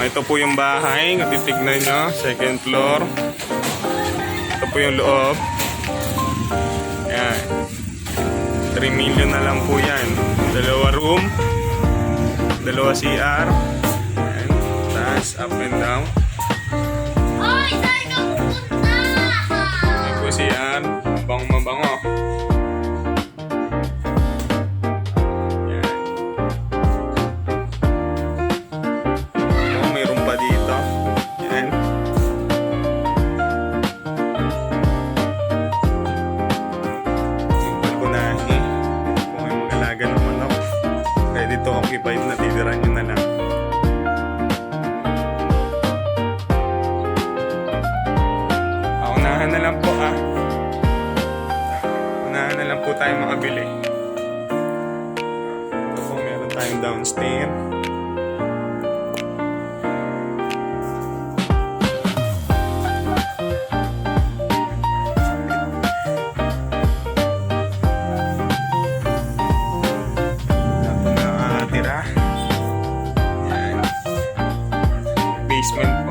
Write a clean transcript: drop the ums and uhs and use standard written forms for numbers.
Ito po yung bahay. Titignan nyo. Second floor. Ito po yung loob. Yan. 3 million na lang po yan. Dalawa room. Dalawa CR. Yan. Taas, up and down. Hoy, saan ka pupunta? Yan po CR. Mabango. Yan. Oh, mayroon pa dito. Yan. Yung balkonahe. Kung may mag-alaga ng manok. Kaya dito occupied na, titira nyo na lang. Unahan na lang po Unahan na lang po tayo makabili. Ito po, meron tayong downstairs. Ito na nakatira. Yan. Basement po.